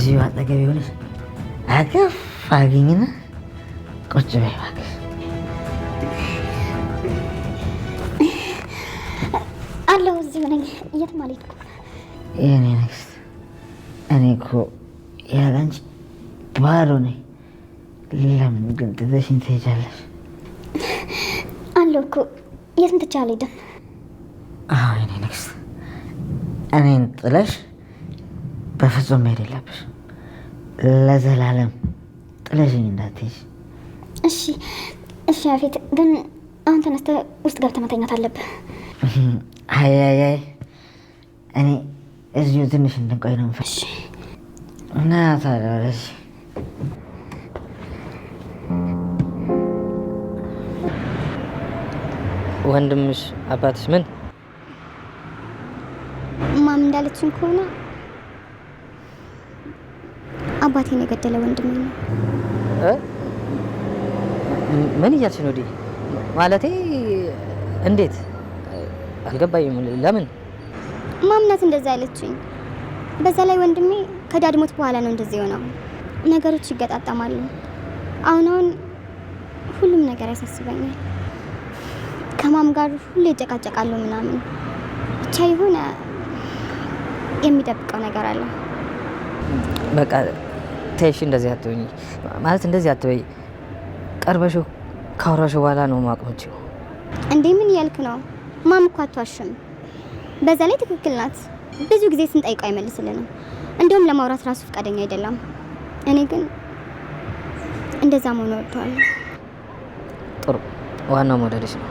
እዚሁ አጠገብ የሆነች አቀፍ አግኝና ቁጭ በይ እባክሽ። አለሁ እዚሁ ነኝ፣ የትም አልሄድኩም። የኔ ንግስት፣ እኔ እኮ ያለ አንቺ ባዶ ነኝ። ለምን ግን ትተሽኝ ትሄጃለሽ? አለሁ እኮ የትም ትቼ አልሄድም። አዎ የኔ ንግስት፣ እኔን ጥለሽ በፍጹም መሄድ የለብሽ። ለዘላለም ጥለሽኝ እንዳትሄጂ። እሺ እሺ። ያፌት ግን አሁን ተነስተህ ውስጥ ገብተህ መተኛት አለብህ። አይ እኔ እዚሁ ትንሽ እንድንቆይ ነው የምፈልግ። እና ታዲያ ወደዚህ ወንድምሽ አባትሽ ምን ማም እንዳለችኝ ከሆነ አባቴን የገደለ ወንድሜ ነው። ምን እያልሽ ነው? ማለቴ እንዴት አልገባኝም። ለምን ማምናት እንደዛ ያለችኝ? በዛ ላይ ወንድሜ ከዳድ ሞት በኋላ ነው እንደዚህ የሆነው። ነገሮች ይገጣጠማሉ። አሁን ሁሉም ነገር ያሳስበኛል። ከማም ጋር ሁሌ ይጨቃጨቃለሁ ምናምን። ብቻ የሆነ የሚደብቀው ነገር አለ። በቃ ተይሽ፣ እንደዚህ አትበይ። ማለት እንደዚህ አትበይ። ቀርበሽው ካወራሽው በኋላ ነው ማቅመጪው። እንዴ ምን እያልክ ነው? ማም እኮ አትዋሽም። በዛ ላይ ትክክል ናት። ብዙ ጊዜ ስንጠይቀው አይመልስልንም። እንደውም ለማውራት ራሱ ፈቃደኛ አይደለም። እኔ ግን እንደዛ መሆን እወደዋለሁ። ጥሩ፣ ዋናው መውደድሽ ነው።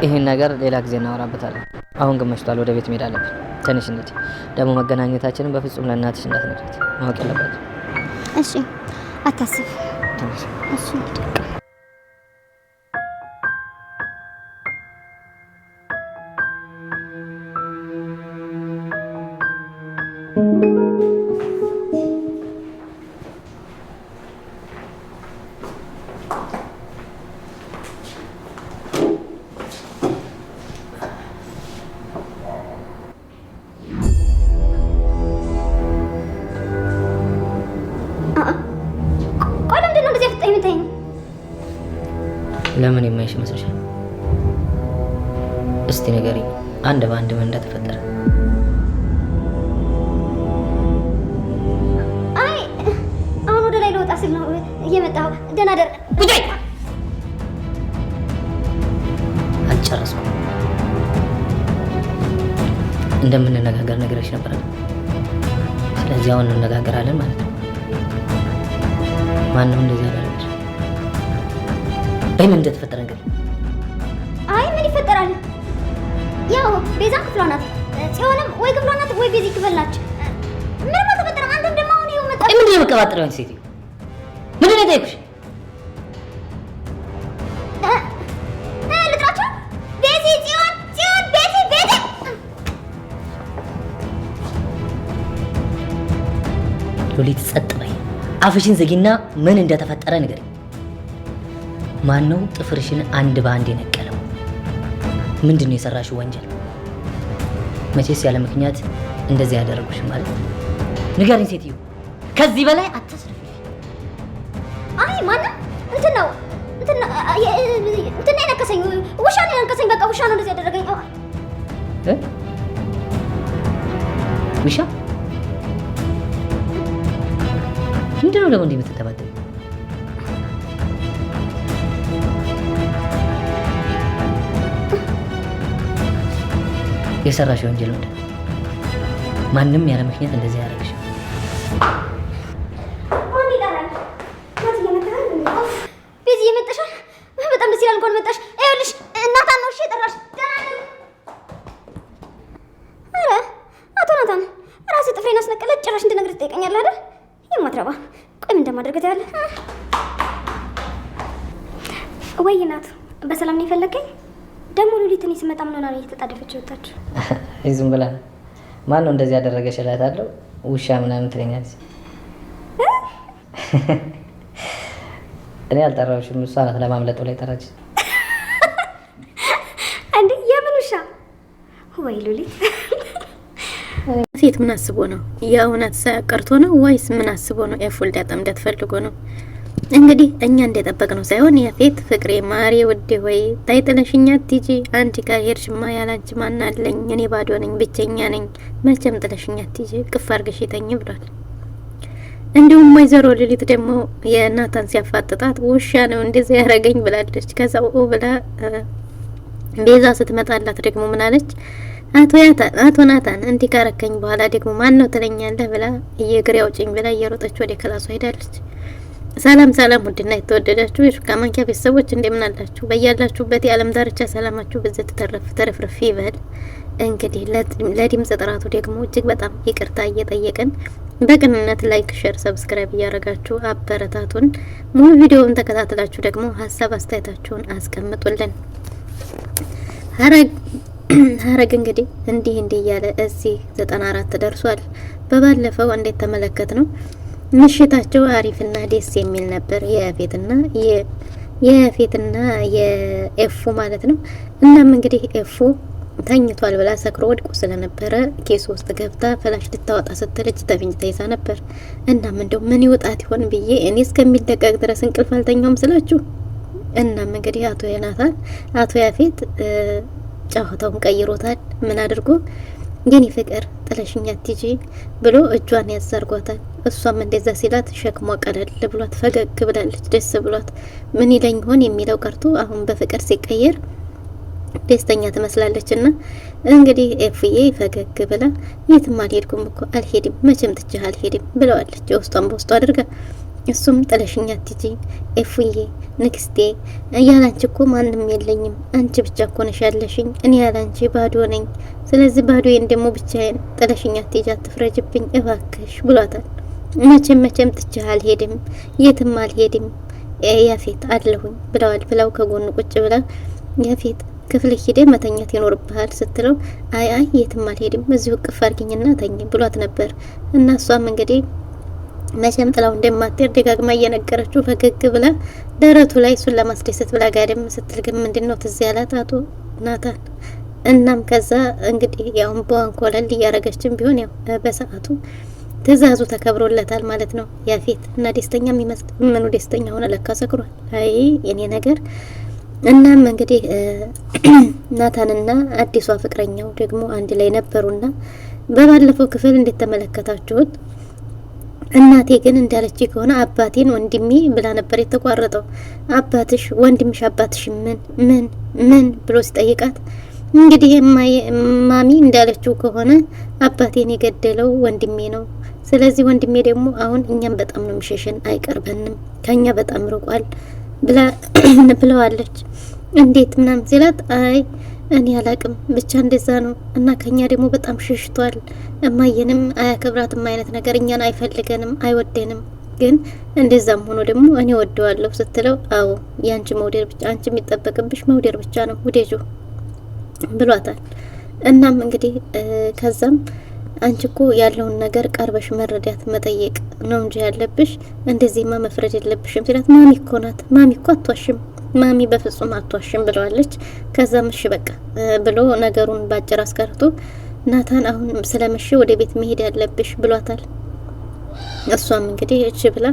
ይሄን ነገር ሌላ ጊዜ እናወራበታለን። አሁን ግን መሽቷል፣ ወደ ቤት መሄድ አለብን። ትንሽ እንሂድ። ደግሞ መገናኘታችንን በፍጹም ለእናትሽ እንዳትነግሪያት፣ ማወቅ የለባትም። እሺ አታስብ። እሺ ለምን የማይሽ መስልሻል? እስቲ ንገሪኝ፣ አንድ በአንድ ምን እንደተፈጠረ። አይ አሁን ወደ ላይ ልወጣ ስል ነው እየመጣሁ። ደህና ደር ጉዳይ አልጨረስኩም። እንደምንነጋገር ነገርሽ ነበር። ስለዚህ አሁን እንነጋገራለን ማለት ነው። ማንም እንደዚህ ያደረገች ምን እንደተፈጠረ ነገር? አይ ምን ይፈጠራል? ያው ቤዛ ክፍሏ ናት፣ ጽዮንም ወይ ክፍሏ ናት ወይ ቤዛ ክፍል ናት። ምንም አልተፈጠረም። አንተም ደግሞ አሁን ይኸው መጣ። ምንድን ነው የምትቀባጥረው አንቺ ሴትዮ? ምንድን ነው የጠየኩሽ? ልጥራቸው? ቤዚ፣ ጽዮን፣ ቤዚ። ሎሊት ጸጥ በይ፣ አፍሽን ዘጊና ምን እንደተፈጠረ ንገሪኝ። ማነው ጥፍርሽን አንድ በአንድ የነቀለው? ምንድን ነው የሰራሽው ወንጀል? መቼስ ያለ ምክንያት እንደዚህ ያደረጉሽ ማለት ንገሪኝ ሴትዮ፣ ከዚህ በላይ አትስርፊ። አይ ማንም እንትን የነከሰኝ ውሻ ነው የነከሰኝ። በቃ ውሻ ነው እንደዚህ ያደረገኝ። ውሻ? ምንድን ነው ደግሞ እንዲህ የምትተባደብ? የሰራሽ ወንጀል ምንድን ነው? ማንም ያለ ምክንያት እንደዚህ ያደረግሽ? ቤዚ እየመጣሻል። በጣም ደስ ይላል። እንኳን መጣሽ። ይኸውልሽ እናታን ነው እሺ የጠራሽ። ኧረ አቶ ናታን ራስህ ጥፍሬን አስነቀለች። ጭራሽ እንድነግርህ ትጠይቀኛለህ አይደል? የማትረባ ቆይ ምን እንደማደርግ ታያለህ። ወይ እናቱ በሰላም ነው የፈለገኝ? ደግሞ ሉሊት እኔ ስመጣ ምን ሆና ነው እየተጣደፈች ወጣች? ዝም ብላ ማን ነው እንደዚህ ያደረገሽ እላታለሁ። ውሻ ምናምን ትለኛለች። እኔ አልጠራሁሽም፣ እሷ ናት ለማምለጥ ብላ የጠራች። እንዴ የምን ውሻ? ወይ ሉሊት ፊት ምን አስቦ ነው? የእውነት ሳያቀርቶ ነው ወይስ ምን አስቦ ነው? ኤፉል ሊያጠምዳት ፈልጎ ነው? እንግዲህ እኛ እንደጠበቅ ነው ሳይሆን የፊት ፍቅሬ ማሬ ውዴ ሆይ ታይጥለሽኛ ቲጂ አንቺ ጋር ሄድሽማ ያላንቺ ማን አለኝ? እኔ ባዶ ነኝ፣ ብቸኛ ነኝ። መቼም ጥለሽኛ ቲጂ ቅፍ አርገሽ ተኝ ብሏል። እንዲሁም ወይዘሮ ሉሊት ደግሞ የናታን ሲያፋጥጣት ውሻ ነው እንደዚህ ያረገኝ ብላለች። ከዛው ብላ ቤዛ ስትመጣላት ደግሞ ምን አለች? አቶ ናታን እንዲህ ካረከኝ በኋላ ደግሞ ማን ነው ትለኛለህ ብላ እየግሬ አውጭኝ ብላ እየሮጠች ወደ ክላሷ ሄዳለች። ሰላም ሰላም፣ ውድና የተወደዳችሁ የሹካ ማንኪያ ቤተሰቦች እንደምን አላችሁ? በያላችሁበት የዓለም ዳርቻ ሰላማችሁ በዘት ተረፍረፍ ይበል። እንግዲህ ለድምጽ ጥራቱ ደግሞ እጅግ በጣም ይቅርታ እየጠየቅን በቅንነት ላይክ፣ ሼር፣ ሰብስክራይብ እያደረጋችሁ አበረታቱን። ሙሉ ቪዲዮውን ተከታትላችሁ ደግሞ ሀሳብ አስተያየታችሁን አስቀምጡልን። ሀረግ እንግዲህ እንዲህ እያለ እዚህ 94 ደርሷል። በባለፈው እንዴት ተመለከት ነው ምሽታቸው አሪፍና ደስ የሚል ነበር። የፌትና የኤፉ ማለት ነው። እናም እንግዲህ ኤፉ ተኝቷል ብላ ሰክሮ ወድቆ ስለነበረ ኬስ ውስጥ ገብታ ፍላሽ ልታወጣ ስትል እጅ ተፍንጅ ተይዛ ነበር። እናም እንደው ምን ይወጣት ይሆን ብዬ እኔ እስከሚደቀቅ ድረስ እንቅልፍ አልተኛውም ስላችሁ። እናም እንግዲህ አቶ ያፌት ጨዋታውን ቀይሮታል። ምን አድርጎ የኔ ፍቅር ጥለሽኛ አትጂ ብሎ እጇን ያዛርጓታል። እሷም እንደዛ ሲላት ሸክሟ ቀለል ብሏት ፈገግ ብላለች። ደስ ብሏት ምን ይለኝ ሆን የሚለው ቀርቶ አሁን በፍቅር ሲቀየር ደስተኛ ትመስላለች። እና እንግዲህ ኤፍዬ ፈገግ ብላ የትም አልሄድኩም እኮ አልሄድም፣ መቼም ትችህ አልሄድም ብለዋለች ውስጧን በውስጡ አድርጋ። እሱም ጥለሽኛ አትጂ ኤፍዬ ንግስቴ፣ ያላንቺ እኮ ማንም የለኝም፣ አንቺ ብቻ እኮ ነሽ ያለሽኝ፣ እኔ ያላንቺ ባዶ ነኝ። ስለዚህ ባዶዬን ደግሞ ብቻዬን ጥለሽኛ አትጂ፣ አትፍረጅብኝ እባክሽ ብሏታል። መቼም ትችህ አልሄድም፣ የትም አልሄድም ያፌት አለሁኝ ብለው ከጎኑ ቁጭ ብላ ያፌት ክፍል ሂደ መተኛት ይኖርብሃል ስትለው አይ የትም አልሄድም እዚሁ ቅፍ አድርጊኝና ተኝ ብሏት ነበር። እና እሷም እንግዲህ መቼም ጥላው እንደማትሄድ ደጋግማ እየነገረችው ፈገግ ብላ ደረቱ ላይ እሱን ለማስደሰት ብላ ጋደም ስትል ግን ምንድነው ትዝ ያላት አቶ ናታን። እናም ከዛ እንግዲህ ያው በወንኮለል እያረገችም ቢሆን ያው በሰዓቱ ትእዛዙ ተከብሮለታል ማለት ነው ያፌት። እና ደስተኛ የሚመስል ምኑ ደስተኛ ሆነ ለካ ሰክሯል። አይ የኔ ነገር። እናም እንግዲህ ናታንና አዲሷ ፍቅረኛው ደግሞ አንድ ላይ ነበሩና በባለፈው ክፍል እንደተመለከታችሁት እናቴ ግን እንዳለች ከሆነ አባቴን ወንድሜ ብላ ነበር የተቋረጠው። አባትሽ ወንድምሽ አባትሽ ምን ብሎ ሲጠይቃት እንግዲህ ማሚ እንዳለችው ከሆነ አባቴን የገደለው ወንድሜ ነው። ስለዚህ ወንድሜ ደግሞ አሁን እኛም በጣም ነው የሚሸሸን፣ አይቀርበንም፣ ከኛ በጣም ርቋል ብለዋለች። እንዴት ምናምን ሲላት አይ እኔ አላቅም ብቻ እንደዛ ነው እና ከኛ ደግሞ በጣም ሸሽቷል። እማየንም አያከብራትም አይነት ነገር፣ እኛን አይፈልገንም፣ አይወደንም። ግን እንደዛም ሆኖ ደግሞ እኔ ወደዋለሁ ስትለው አዎ ያንቺ መውደድ ብቻ፣ አንቺ የሚጠበቅብሽ መውደድ ብቻ ነው ውዴጆ ብሏታል። እናም እንግዲህ ከዛም አንቺ እኮ ያለውን ነገር ቀርበሽ መረዳት መጠየቅ ነው እንጂ ያለብሽ እንደዚህማ መፍረድ የለብሽም ሲላት ማሚ እኮ ናት፣ ማሚ እኮ አትዋሽም፣ ማሚ በፍጹም አትዋሽም ብለዋለች። ከዛም እሺ በቃ ብሎ ነገሩን ባጭር አስቀርቶ ናታን አሁን ስለመሸ ወደ ቤት መሄድ ያለብሽ ብሏታል። እሷም እንግዲህ እሺ ብላ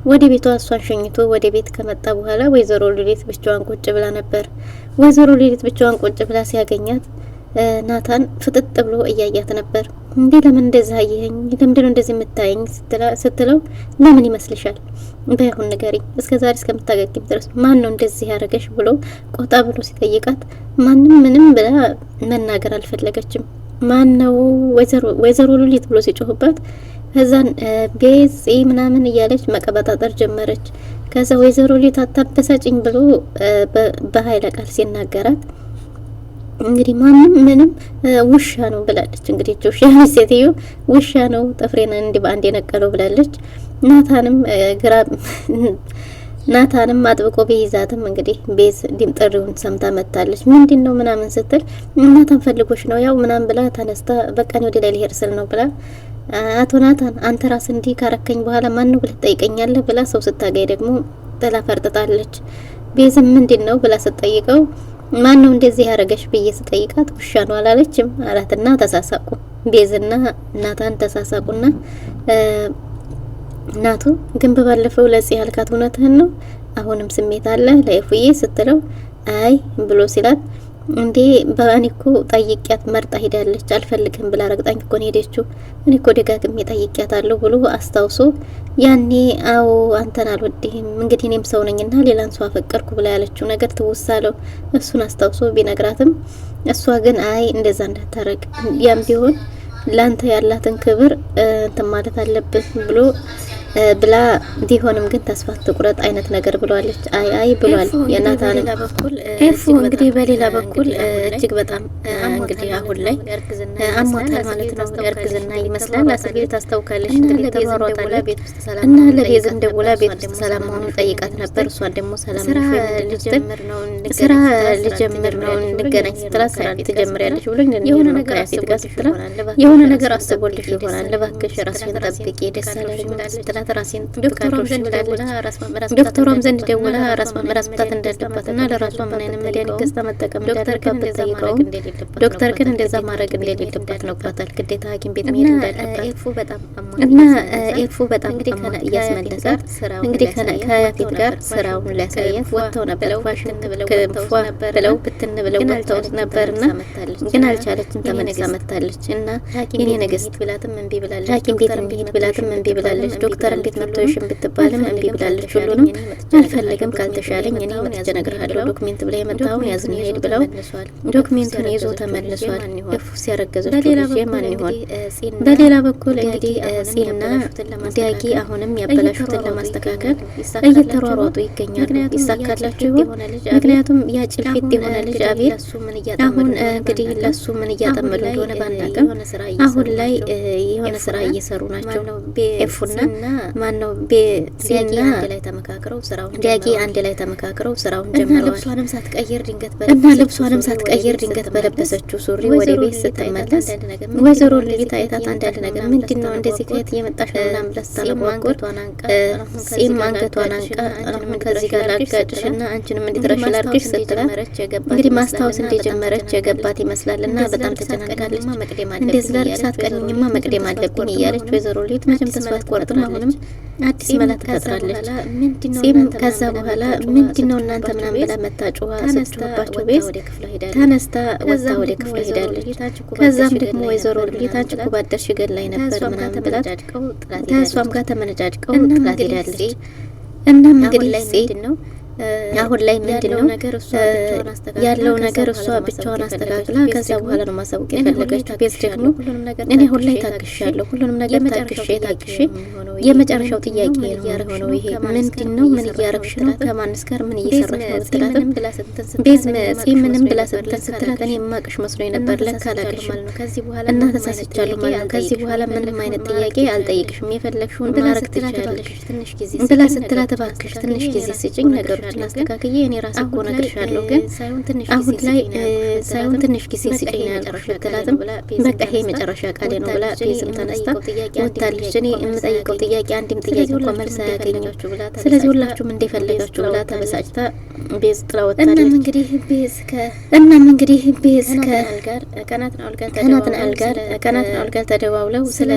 ወደ ቤቷ እሷን ሸኝቶ ወደ ቤት ከመጣ በኋላ ወይዘሮ ሉሊት ብቻዋን ቁጭ ብላ ነበር። ወይዘሮ ሉሊት ብቻዋን ቁጭ ብላ ሲያገኛት ናታን ፍጥጥ ብሎ እያያት ነበር። እንዴ ለምን እንደዛ አየኸኝ? ለምንድነው እንደዚህ የምታየኝ? ስትለው ለምን ይመስልሻል? በይሁን ንገሪኝ፣ እስከዛሬ እስከምታገግም ድረስ ማን ነው እንደዚህ ያደረገሽ ብሎ ቆጣ ብሎ ሲጠይቃት ማንም ምንም ብላ መናገር አልፈለገችም። ማን ነው ወይዘሮ ሉሊት ብሎ ሲጮህባት ከዛን ቤዚ ምናምን እያለች መቀበጣጠር ጀመረች። ከዛ ወይዘሮ ሉሊት አታበሳጭኝ ብሎ በኃይለ ቃል ሲናገራት እንግዲህ ማንም ምንም ውሻ ነው ብላለች። እንግዲህ ውሻ ሴትዮ ውሻ ነው ጥፍሬን እንዲህ በአንድ የነቀለው ብላለች። ናታንም አጥብቆ ቢይዛትም እንግዲህ ቤዝ ጥሪውን ሰምታ መጣለች። ምንድነው ምናምን ስትል ናታን ፈልጎሽ ነው ያው ምናምን ብላ ተነስታ በቃ ነው ወደ ላይ ሊሄድ ስል ነው ብላ አቶ ናታን አንተ ራስ እንዲህ ካረከኝ በኋላ ማን ነው ብለህ ትጠይቀኛለህ ብላ ሰው ስታገኝ ደግሞ ጥላ ፈርጥጣለች። ቤዝም ምንድነው ብላ ስትጠይቀው ማን ነው እንደዚህ ያረገሽ ብዬ ስጠይቃት ውሻ ነው አላለችም አላትና ተሳሳቁ። ቤዝና ናታን ተሳሳቁና ናቱ ግን በባለፈው ለጽ ያልካት እውነትህን ነው? አሁንም ስሜት አለ ለኤፉዬ ስትለው አይ ብሎ ሲላት እንዴ ባኒኮ ጠይቂያት መርጣ ሄዳለች አልፈልግም ብላ ረግጣኝ እኮ ነው ሄደችው እኔ እኮ ደጋግሜ ጠይቂያታለሁ ብሎ አስታውሶ ያኔ አዎ አንተን አልወድህም እንግዲህ እኔም ሰው ነኝና ሌላን ሰው አፈቀርኩ ብላ ያለችው ነገር ትውሳለው እሱን አስታውሶ ቢነግራትም እሷ ግን አይ እንደዛ እንዳታረግ ያም ቢሆን ላንተ ያላትን ክብር እንትን ማለት አለብህ ብሎ ብላ ቢሆንም ግን ተስፋ ትቁረጥ አይነት ነገር ብሏለች። አይ ብሏል የናታን በኩል ኤፉ እንግዲህ በሌላ በኩል እጅግ በጣም እንግዲህ አሁን ላይ አሟታል ማለት ነው። እርግዝና ይመስላል አስቤ ታስታውካለች እንግዲህ ተሯሯጣለ ቤት ውስጥ ሰላም እና ለቤዝም ደውላ ቤት ውስጥ ሰላም መሆኑን ጠይቃት ነበር። እሷ ደግሞ ሰላም ስራ ልጀምር ነው እንገናኝ ስትላት ስራ ልትጀምሪያለሽ ብሎኝ የሆነ ነገር አስቤ ጋር ስትላት የሆነ ነገር አስቦልሽ ይሆናል እባክሽ ራስሽን ጠብቂ ደስ አላለኝ ስትላት ራሴን ዶክተሯም ዘንድ ደውላ ራስ ምታት እንደሌለባትና ለራሷ ምን አይነት መድኃኒት ገዝታ መጠቀም እንዳለባት ብትጠይቀው ዶክተር ግን እንደዛ ማድረግ እንደሌለባት ነግሯታል። ግዴታ ሐኪም ቤት መሄድ እንዳለባት እና ኤፉ በጣም እያስመለሳት እንግዲህ ከያፌት ጋር ስራውን ሊያሳያት ወጥተው ነበር። ፋሽን ብለው ብትን ብለው ወጥተው ነበርና ግን አልቻለችም። ተመልሳ መጣለች እና የኔ ንግስት ብላትም እንቢ ብላለች። ሐኪም ቤት እንሂድ ብላትም እንቢ ብላለች። ዶክተር ቤት መጥተውሽም ብትባልም እንቢ ብላለች። ሁሉንም አልፈልግም ካልተሻለኝ እኔ መጥቼ እነግርሃለሁ ዶክሜንት ብላ የመጣው ያዝን ይሄድ ብለው ዶክሜንቱን ይዞ ተመልሷል። ኤፉ ሲያረገዘው ማን ይሆን? በሌላ በኩል እንግዲህ ጺና ዲያጊ አሁንም ያበላሹትን ለማስተካከል እየተሯሯጡ ይገኛሉ። ይሳካላችሁ ይሆን? ምክንያቱም ያ ጭልፊት የሆነ ልጅ አቤል አሁን እንግዲህ ለሱ ምን እያጠመዱ እንደሆነ ባናቀም አሁን ላይ የሆነ ስራ እየሰሩ ናቸው። ኤፉና ማነው ዲያጊ አንድ ላይ ተመካክረው ስራውን ጀምረዋል። ልብሷንም ሳትቀይር ድንገት በለበሰችው ሱሪ ወደ ቤት ስትመለስ ወይዘሮ ሉሊት አይታት አንዳንድ ነገር ምንድነው እንደዚህ ከየት እየመጣሽ ነው ምናምን ብላ ስታለቋቁር ጺም አንገቷን አንቃ አሁን ከዚህ ጋር ላጋጭሽና አንቺንም እንድትረሽ ላርግሽ ስትላት እንግዲህ ማስታወስ እንደጀመረች የገባት ይመስላልና በጣም ተጨናንቃለች። እንደዚህ ላርግሽ ሳትቀኝማ መቅደም አለብኝ እያለች ወይዘሮ ሉሊት መቼም ተስፋ አትቆርጥም። አሁንም አዲስ መላ ትፈጥራለች። ጺም ከዛ በኋላ ምንድነው እናንተ ምናምን ብላ መታጩዋ ስትባቸው ቤት ተነስታ ወጣ ወደ ክፍል ሄዳለች። ከዛም ደግሞ ወይዘሮ ሉሊት አንቺ እኮ ባደርሽ ገላይ ነበር ምናምን ብላ ከእሷም ጋር ተመነጫጭቀው ጥላት ሄዳለች። እናም እንግዲህ አሁን ላይ ምንድነው ያለው ነገር እሷ ብቻዋን አስተካክላ ከዛ በኋላ ነው ማሳወቅ የፈለገች። ቤት ደግሞ እኔ አሁን ላይ ታግሻለሁ፣ ሁሉንም ነገር ታግሼ የመጨረሻው ጥያቄ ነው የሆነው ይሄ ምንድነው? ምን እያረግሽ ነው? ከማንስ ጋር ምን እየሰራሽ ነው? ትላትም ቤዝ ምንም ብላ ስትላት እኔ ማቅሽ መስሎኝ ነበር ለካ አላቅሽ እና ተሳስቻለሁ ማለት ነው። ከዚህ በኋላ ምንም አይነት ጥያቄ አልጠይቅሽም፣ የፈለግሽውን ማድረግ ትችያለሽ ብላ ስትላት እባክሽ ትንሽ ጊዜ ስጪኝ ነገሩ አስተካክዬ እኔ ራሴ እኮ ነግርሻለሁ፣ ግን አሁን ላይ ሳይሆን ትንሽ ጊዜ ስጪኝ ያልኩሽ ብትላትም በቃ ይሄ መጨረሻ ቃሌ ነው ብላ ቤዝም ተነስታ ወጣለች። እኔ የምጠይቀው ጥያቄ አንድም ጥያቄ እኮ መልስ አያገኘው፣ ስለዚህ ሁላችሁም እንደፈለጋችሁ ብላ ተበሳጭታ ቤዝ ጥላ ወጣለች። እናም እንግዲህ ቤዝ ከናትናኤል ጋር ተደዋውለው ስለ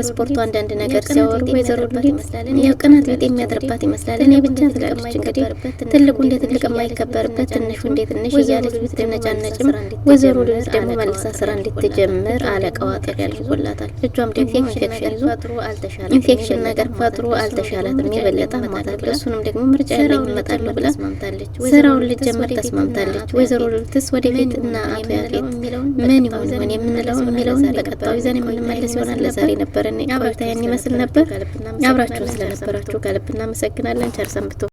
ስፖርቱ አንዳንድ ነገር ሲያወሩ ወይዘሮ ሉሊት ያው ቅናት ቤት የሚያድርባት ይመስላል። እኔ ብቻ ትላለች እንግዲህ ትልቁ እንደ ትልቅ የማይከበርበት ትንሹ እንደ ትንሽ እያለች ብትነጫነጭም ወይዘሮ ሉሊት ደግሞ መልሳ ስራ እንድትጀምር አለቃዋ ጥሪ ያልኩላታል። እጇም ደግሞ ኢንፌክሽን ነገር ፈጥሮ አልተሻላትም፣ የበለጠ አሟታል። እሱንም ደግሞ ምርጫ ያለኝ እመጣለሁ ብላ ስራውን ልጀምር ተስማምታለች። ወይዘሮ ሉሊትስ ወደፊት እና አቶ ያፌት ምን ይሆን የሚለውን በቀጣዩ ይዘን የምንመለስ ይሆናል። ለዛሬ ነበረን ቆይታ ያን ይመስል ነበር። አብራችሁ ስለነበራችሁ ከልብ እናመሰግናለን። ቸር ሰንብቱ።